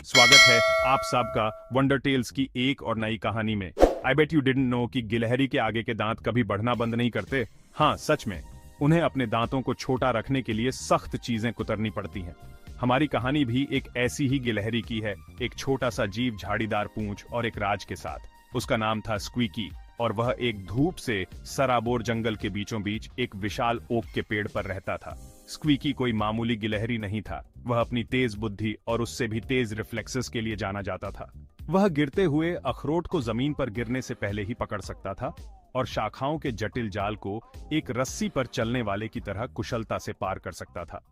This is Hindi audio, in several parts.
स्वागत है आप सबका वंडर टेल्स की एक और नई कहानी में। आई बेट यू डिडंट नो कि गिलहरी के आगे के दांत कभी बढ़ना बंद नहीं करते। हाँ, सच में उन्हें अपने दांतों को छोटा रखने के लिए सख्त चीजें कुतरनी पड़ती हैं। हमारी कहानी भी एक ऐसी ही गिलहरी की है, एक छोटा सा जीव झाड़ीदार पूंछ और एक राज के साथ। उसका नाम था स्क्वीकी और वह एक धूप से सराबोर जंगल के बीचों बीच एक विशाल ओक के पेड़ पर रहता था। स्क्वीकी कोई मामूली गिलहरी नहीं था, वह अपनी तेज बुद्धि और उससे भी तेज रिफ्लेक्सेस के लिए जाना जाता था। वह गिरते हुए अखरोट को जमीन पर गिरने से पहले ही पकड़ सकता था और शाखाओं के जटिल जाल को एक रस्सी पर चलने वाले की तरह कुशलता से पार कर सकता था।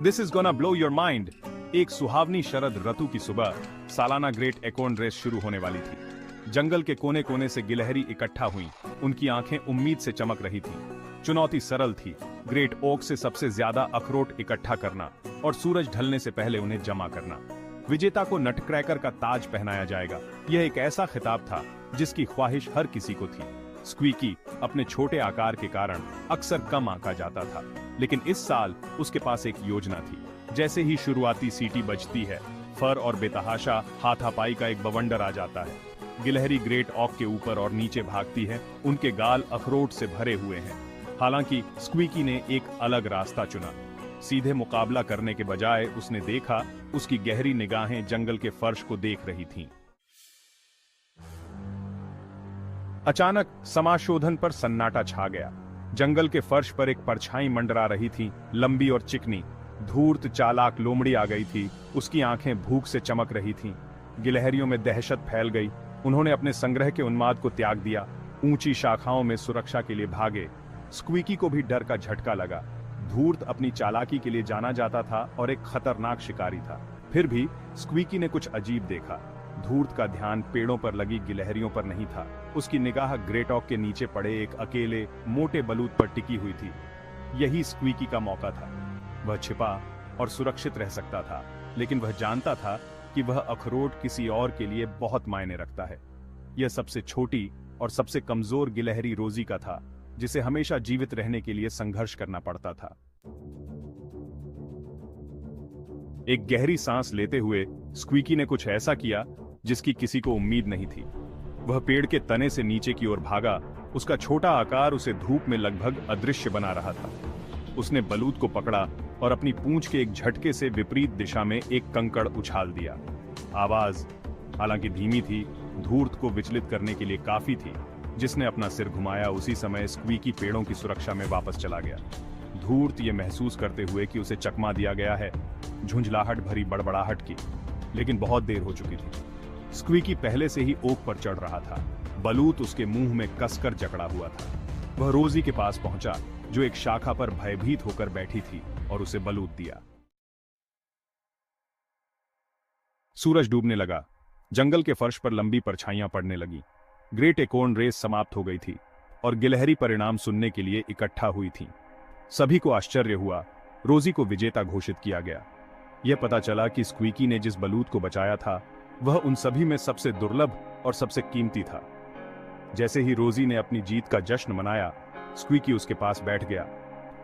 This is gonna blow your mind. एक सुहावनी शरद ऋतु की सुबह सालाना ग्रेट एकोर्न रेस शुरू होने वाली थी। जंगल के कोने कोने से गिलहरी इकट्ठा हुई, उनकी आंखें उम्मीद से चमक रही थीं। चुनौती सरल थी, ग्रेट ओक से सबसे ज्यादा अखरोट इकट्ठा करना और सूरज ढलने से पहले उन्हें जमा करना। विजेता को नटक्रैकर का ताज पहनाया जाएगा। यह एक ऐसा खिताब था जिसकी ख्वाहिश हर किसी को थी। स्क्वीकी अपने छोटे आकार के कारण अक्सर कम आंका जाता था, लेकिन इस साल उसके पास एक योजना थी। जैसे ही शुरुआती सीटी बजती है, फर और बेतहाशा हाथापाई का एक बवंडर आ जाता है। गिलहरी ग्रेट ऑक के ऊपर और नीचे भागती है, उनके गाल अखरोट से भरे हुए हैं। हालांकि स्क्वीकी ने एक अलग रास्ता चुना। सीधे मुकाबला करने के बजाय उसने देखा, उसकी गहरी निगाहें जंगल के फर्श को देख रही थीं। अचानक समाशोधन पर सन्नाटा छा गया। जंगल के फर्श पर एक परछाई मंडरा रही थी, लंबी और चिकनी। धूर्त चालाक लोमड़ी आ गई थी, उसकी आंखें भूख से चमक रही थीं। गिलहरियों में दहशत फैल गई। उन्होंने अपने संग्रह के उन्माद को त्याग दिया, ऊंची शाखाओं में सुरक्षा के लिए भागे। स्क्वीकी को भी डर का झटका लगा। धूर्त अपनी चालाकी के लिए जाना जाता था और एक खतरनाक शिकारी था। फिर भी स्क्वीकी ने कुछ अजीब देखा। धूर्त का ध्यान पेड़ों पर लगी गिलहरियों पर नहीं था, उसकी निगाह ग्रेट ऑक के नीचे पड़े एक अकेले मोटे बलूत पर टिकी हुई थी। यही स्क्वीकी का मौका था। वह छिपा और सुरक्षित रह सकता था, लेकिन वह जानता था कि वह अखरोट किसी और के लिए बहुत मायने रखता है। यह सबसे छोटी और सबसे कमजोर गिलहरी रोजी का था, जिसे हमेशा जीवित रहने के लिए संघर्ष करना पड़ता था। एक गहरी सांस लेते हुए स्क्वीकी ने कुछ ऐसा किया जिसकी किसी को उम्मीद नहीं थी। वह पेड़ के तने से नीचे की ओर भागा। उसका छोटा आकार उसे धूप में लगभग अदृश्य बना रहा था। उसने बलूत को पकड़ा और अपनी पूंछ के एक झटके से विपरीत दिशा में एक कंकड़ उछाल दिया। आवाज, हालांकि धीमी थी, धूर्त को विचलित करने के लिए काफी थी। जिसने अपना सिर घुमाया, उसी समय स्क्वीकी पेड़ों की सुरक्षा में वापस चला गया। धूर्त ये महसूस करते हुए कि उसे चकमा दिया गया है, झुंझलाहट भरी बड़बड़ाहट की, लेकिन बहुत देर हो चुकी थी। स्क्वीकी पहले से ही ओक पर चढ़ रहा था। बलूत उसके मुंह में कसकर जकड़ा हुआ था। वह रोजी के पास पहुंचा, जो एक शाखा पर भयभीत होकर बैठी थी, और उसे बलूत दिया। सूरज डूबने लगा। जंगल के फर्श पर लंबी परछाइयां पड़ने लगी। ग्रेट एकोर्न रेस समाप्त हो गई थी और गिलहरी परिणाम सुनने के लिए इकट्ठा हुई थीं। सभी को आश्चर्य हुआ। रोजी को विजेता घोषित किया गया। यह पता चला कि स्क्वीकी ने जिस बलूत को बचाया था, वह उन सभी में सबसे दुर्लभ और सबसे कीमती था। जैसे ही रोजी ने अपनी जीत का जश्न मनाया, स्क्वीकी उसके पास बैठ गया।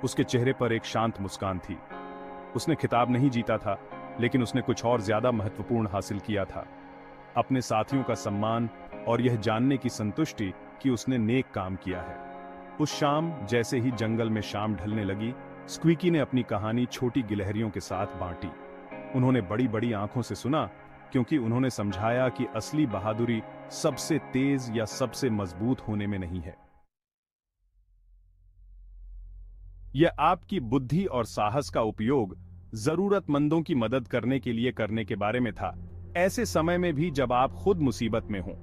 उसके चेहरे पर एक शांत मुस्कान थी। उसने खिताब नहीं जीता था, लेकिन उसने कुछ और ज्यादा महत्वपूर्ण हासिल किया था, अपने साथियों का सम्मान और यह जानने की संतुष्टि कि उसने नेक काम किया है। उस शाम जैसे ही जंगल में शाम ढलने लगी, स्क्वीकी ने अपनी कहानी छोटी गिलहरियों के साथ बांटी। उन्होंने बड़ी बड़ी आंखों से सुना, क्योंकि उन्होंने समझाया कि असली बहादुरी सबसे तेज या सबसे मजबूत होने में नहीं है, यह आपकी बुद्धि और साहस का उपयोग जरूरतमंदों की मदद करने के लिए करने के बारे में था, ऐसे समय में भी जब आप खुद मुसीबत में हों।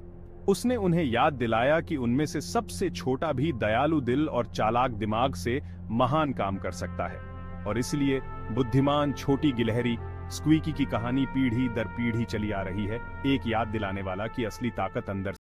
उसने उन्हें याद दिलाया कि उनमें से सबसे छोटा भी दयालु दिल और चालाक दिमाग से महान काम कर सकता है। और इसलिए बुद्धिमान छोटी गिलहरी स्क्वीकी की कहानी पीढ़ी दर पीढ़ी चली आ रही है, एक याद दिलाने वाला कि असली ताकत अंदर